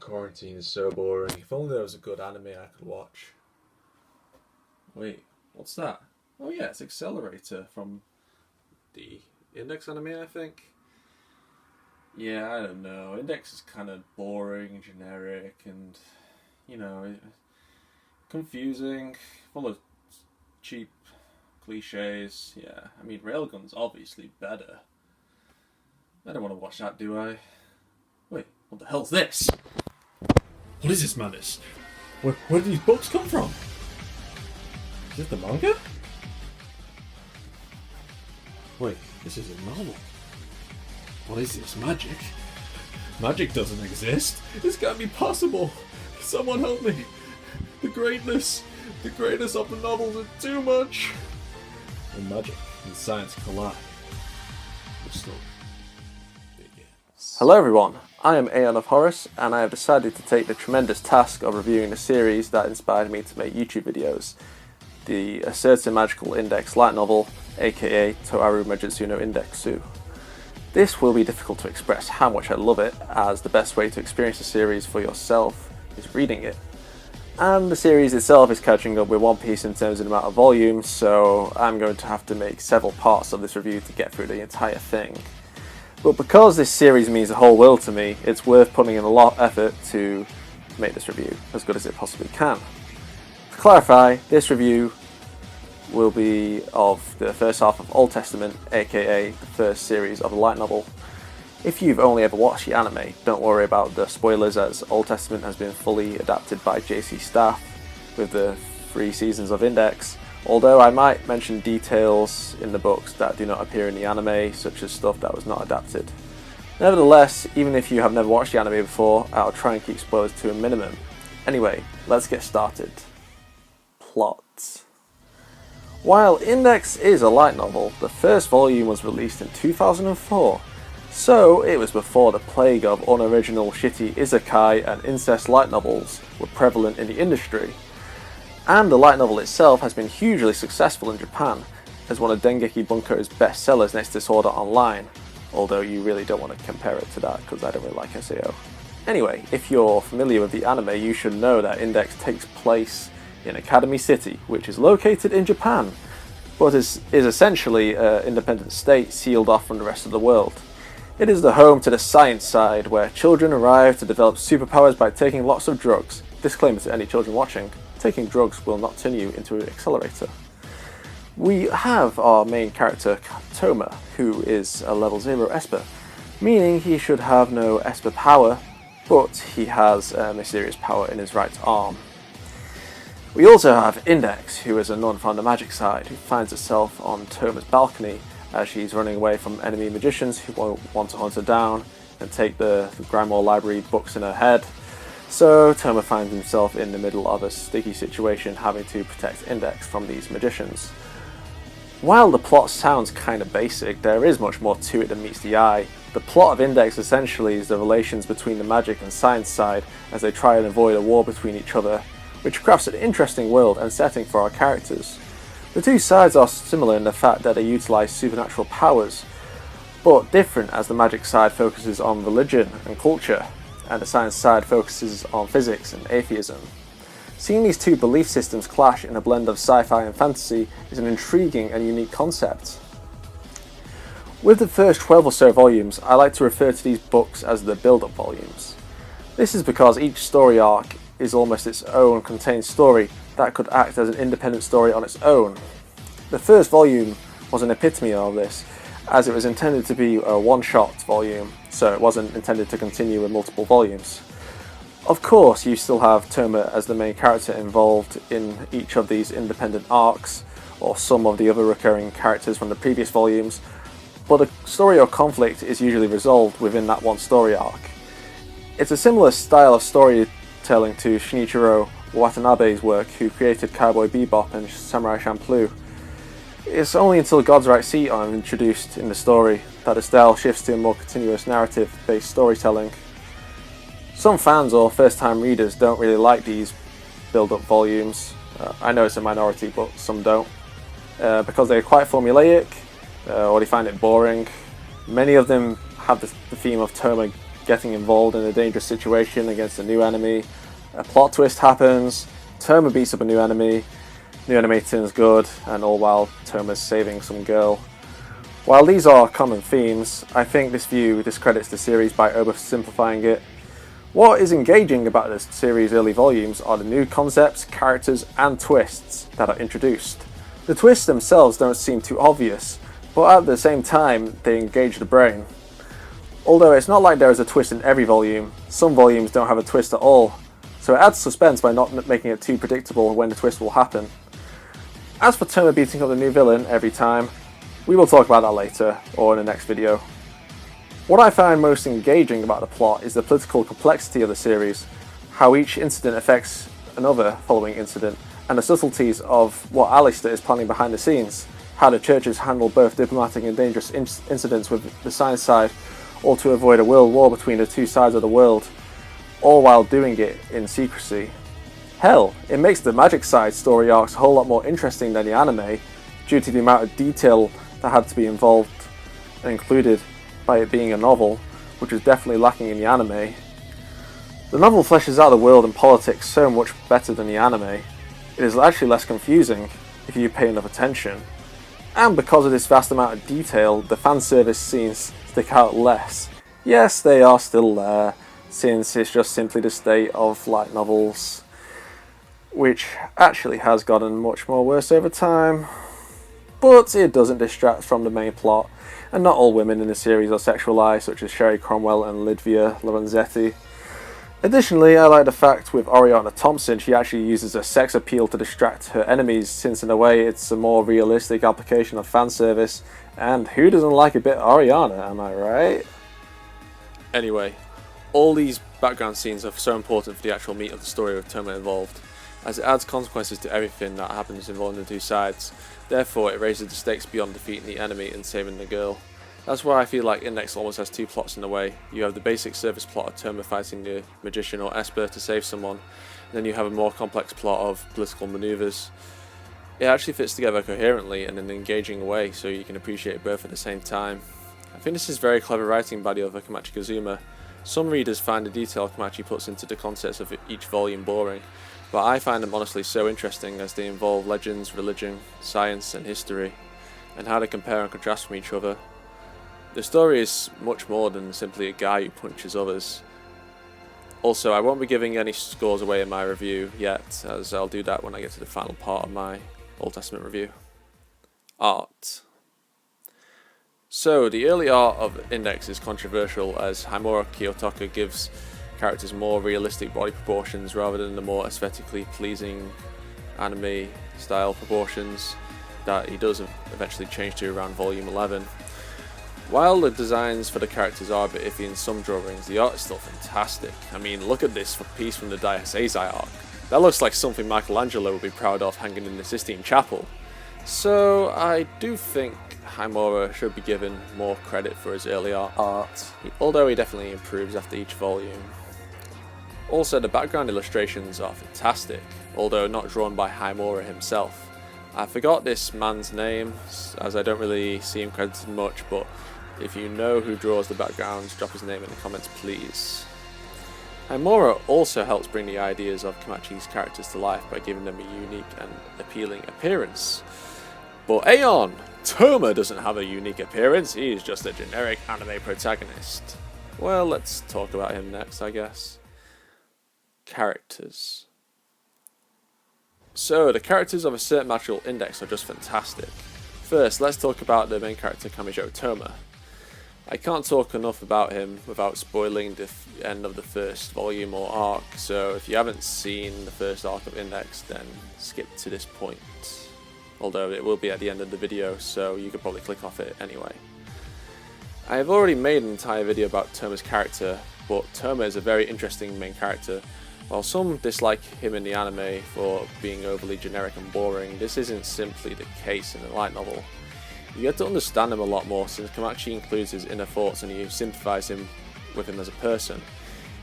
Quarantine is so boring. If only there was a good anime I could watch. Wait, what's that? Oh yeah, it's Accelerator from the Index anime, I think. Yeah, I don't know. Index is kind of boring, generic, and, confusing, full of cheap cliches. Yeah, I mean, Railgun's obviously better. I don't want to watch that, do I? Wait, what the hell's this? What is this madness? Where did these books come from? Is it the manga? Wait, this is a novel. What is this, magic? Magic doesn't exist. This can't be possible. Someone help me. The greatness of the novels is too much. When magic and science collide, the story begins. Hello everyone, I am Aeon of Horus, and I have decided to take the tremendous task of reviewing the series that inspired me to make YouTube videos. The Certain Magical Index light novel, aka Toaru Majutsu no Indexu. This will be difficult to express how much I love it, as the best way to experience the series for yourself is reading it. And the series itself is catching up with One Piece in terms of the amount of volumes, so I'm going to have to make several parts of this review to get through the entire thing. But because this series means the whole world to me, it's worth putting in a lot of effort to make this review as good as it possibly can. To clarify, this review will be of the first half of Old Testament, aka the first series of the light novel. If you've only ever watched the anime, don't worry about the spoilers, as Old Testament has been fully adapted by JC Staff with the 3 seasons of Index, although I might mention details in the books that do not appear in the anime, such as stuff that was not adapted. Nevertheless, even if you have never watched the anime before, I'll try and keep spoilers to a minimum. Anyway, let's get started. Plot. While Index is a light novel, the first volume was released in 2004, so it was before the plague of unoriginal shitty isekai and incest light novels were prevalent in the industry. And the light novel itself has been hugely successful in Japan, as one of Dengeki Bunko's best sellers next to Sword Art Online, although you really don't want to compare it to that because I don't really like SAO. Anyway, if you're familiar with the anime, you should know that Index takes place in Academy City, which is located in Japan, but is essentially an independent state sealed off from the rest of the world. It is the home to the science side, where children arrive to develop superpowers by taking lots of drugs. Disclaimer to any children watching, taking drugs will not turn you into an accelerator. We have our main character, Toma, who is a level 0 Esper, meaning he should have no Esper power, but he has a mysterious power in his right arm. We also have Index, who is a nun from the magic side, who finds herself on Toma's balcony as she's running away from enemy magicians who want to hunt her down and take the Grimoire Library books in her head. So Toma finds himself in the middle of a sticky situation, having to protect Index from these magicians. While the plot sounds kind of basic, there is much more to it than meets the eye. The plot of Index essentially is the relations between the magic and science side as they try and avoid a war between each other, which crafts an interesting world and setting for our characters. The two sides are similar in the fact that they utilise supernatural powers, but different as the magic side focuses on religion and culture, and the science side focuses on physics and atheism. Seeing these two belief systems clash in a blend of sci-fi and fantasy is an intriguing and unique concept. With the first 12 or so volumes, I like to refer to these books as the build-up volumes. This is because each story arc is almost its own contained story that could act as an independent story on its own. The first volume was an epitome of this, as it was intended to be a one-shot volume, so it wasn't intended to continue in multiple volumes. Of course, you still have Toma as the main character involved in each of these independent arcs, or some of the other recurring characters from the previous volumes, but the story or conflict is usually resolved within that one story arc. It's a similar style of storytelling to Shinichiro Watanabe's work, who created Cowboy Bebop and Samurai Champloo. It's only until God's Right Seat are introduced in the story that the style shifts to a more continuous narrative-based storytelling. Some fans or first-time readers don't really like these build-up volumes. I know it's a minority, but some don't, because they're quite formulaic, or they find it boring. Many of them have the theme of Toma getting involved in a dangerous situation against a new enemy. A plot twist happens, Toma beats up a new enemy turns good, and all while Toma's saving some girl. While these are common themes, I think this view discredits the series by oversimplifying it. What is engaging about the series' early volumes are the new concepts, characters, and twists that are introduced. The twists themselves don't seem too obvious, but at the same time, they engage the brain. Although it's not like there is a twist in every volume, some volumes don't have a twist at all, so it adds suspense by not making it too predictable when the twist will happen. As for Toma beating up the new villain every time, we will talk about that later, or in the next video. What I find most engaging about the plot is the political complexity of the series, how each incident affects another following incident, and the subtleties of what Alistair is planning behind the scenes, how the churches handle both diplomatic and dangerous incidents with the science side, or to avoid a world war between the two sides of the world, all while doing it in secrecy. Hell, it makes the magic side story arcs a whole lot more interesting than the anime, due to the amount of detail that had to be involved and included by it being a novel, which is definitely lacking in the anime. The novel fleshes out the world and politics so much better than the anime. It is actually less confusing if you pay enough attention. And because of this vast amount of detail, the fan service scenes stick out less. Yes, they are still there, since it's just simply the state of light novels, which actually has gotten much more worse over time. But it doesn't distract from the main plot, and not all women in the series are sexualized, such as Sherry Cromwell and Lidvia Lorenzetti. Additionally, I like the fact with Oriana Thompson she actually uses a sex appeal to distract her enemies, since in a way it's a more realistic application of fan service, and who doesn't like a bit of Oriana, am I right? Anyway, all these background scenes are so important for the actual meat of the story with Toma involved, as it adds consequences to everything that happens involving the two sides. Therefore, it raises the stakes beyond defeating the enemy and saving the girl. That's why I feel like Index almost has two plots in a way. You have the basic surface plot of Toma fighting the magician or Esper to save someone, and then you have a more complex plot of political maneuvers. It actually fits together coherently and in an engaging way, so you can appreciate both at the same time. I think this is very clever writing by the author Kamachi Kazuma. Some readers find the detail Kamachi puts into the concepts of each volume boring, but I find them honestly so interesting as they involve legends, religion, science and history, and how they compare and contrast from each other. The story is much more than simply a guy who punches others. Also, I won't be giving any scores away in my review yet, as I'll do that when I get to the final part of my Old Testament review. Art. So, the early art of Index is controversial, as Haimura Kiyotaka gives characters more realistic body proportions rather than the more aesthetically pleasing anime style proportions that he does eventually change to around volume 11. While the designs for the characters are a bit iffy in some drawings, the art is still fantastic. I mean, look at this piece from the Diocese arc. That looks like something Michelangelo would be proud of hanging in the Sistine Chapel. So I do think Haimura should be given more credit for his early art, although he definitely improves after each volume. Also, the background illustrations are fantastic, although not drawn by Haimura himself. I forgot this man's name, as I don't really see him credited much, but if you know who draws the backgrounds, drop his name in the comments please. Haimura also helps bring the ideas of Kamachi's characters to life by giving them a unique and appealing appearance. But Aeon! Toma doesn't have a unique appearance, he is just a generic anime protagonist. Well, let's talk about him next, I guess. Characters. So, the characters of a certain magical index are just fantastic. First, let's talk about the main character Kamijo Toma. I can't talk enough about him without spoiling the end of the first volume or arc, so if you haven't seen the first arc of Index, then skip to this point. Although it will be at the end of the video, so you could probably click off it anyway. I have already made an entire video about Toma's character, but Toma is a very interesting main character. While some dislike him in the anime for being overly generic and boring, this isn't simply the case in the light novel. You get to understand him a lot more since Kamachi includes his inner thoughts and you sympathise with him as a person.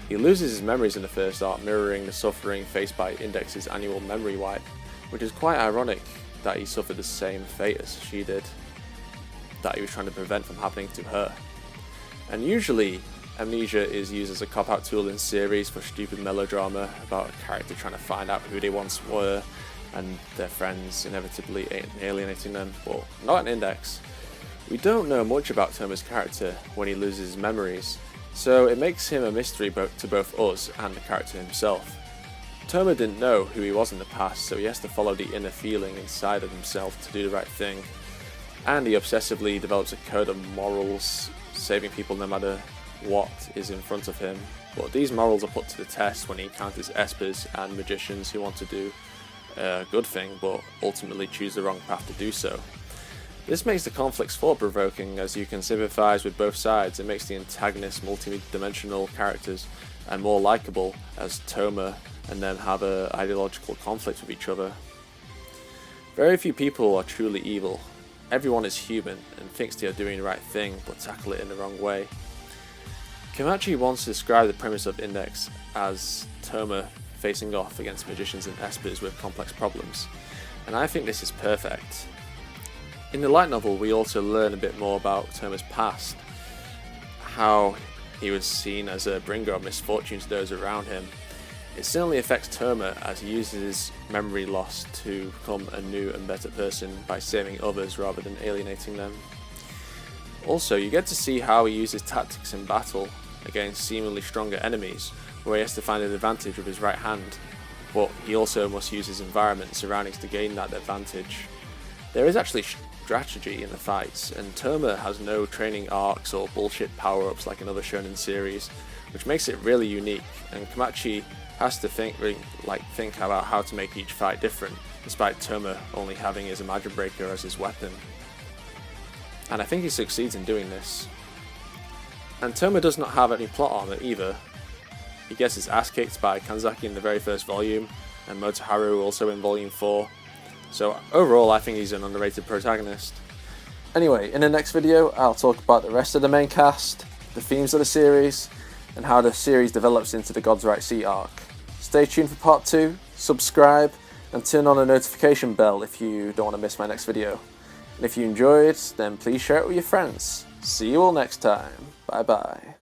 He loses his memories in the first arc, mirroring the suffering faced by Index's annual memory wipe, which is quite ironic that he suffered the same fate as she did, that he was trying to prevent from happening to her. And usually, amnesia is used as a cop-out tool in series for stupid melodrama about a character trying to find out who they once were and their friends inevitably alienating them, but not an Index. We don't know much about Toma's character when he loses his memories, so it makes him a mystery to both us and the character himself. Toma didn't know who he was in the past, so he has to follow the inner feeling inside of himself to do the right thing, and he obsessively develops a code of morals, saving people no matter what is in front of him. But these morals are put to the test when he encounters espers and magicians who want to do a good thing but ultimately choose the wrong path to do so. This makes the conflicts thought-provoking as you can sympathise with both sides. It makes the antagonists multi-dimensional characters and more likeable as Toma and them have an ideological conflict with each other. Very few people are truly evil. Everyone is human and thinks they are doing the right thing but tackle it in the wrong way. Kamachi once described the premise of Index as Toma facing off against magicians and espers with complex problems, and I think this is perfect. In the light novel we also learn a bit more about Toma's past, how he was seen as a bringer of misfortune to those around him. It certainly affects Toma as he uses his memory loss to become a new and better person by saving others rather than alienating them. Also, you get to see how he uses tactics in battle against seemingly stronger enemies, where he has to find an advantage with his right hand, but he also must use his environment and surroundings to gain that advantage. There is actually strategy in the fights, and Toma has no training arcs or bullshit power-ups like in other shonen series, which makes it really unique, and Kamachi has to think about how to make each fight different, despite Toma only having his Imagine Breaker as his weapon. And I think he succeeds in doing this. And Toma does not have any plot armor either. He gets his ass kicked by Kanzaki in the very first volume, and Motoi also in volume 4. So overall I think he's an underrated protagonist. Anyway, in the next video I'll talk about the rest of the main cast, the themes of the series, and how the series develops into the God's Right Sea arc. Stay tuned for part 2, subscribe, and turn on the notification bell if you don't want to miss my next video. And if you enjoyed, then please share it with your friends. See you all next time. Bye bye.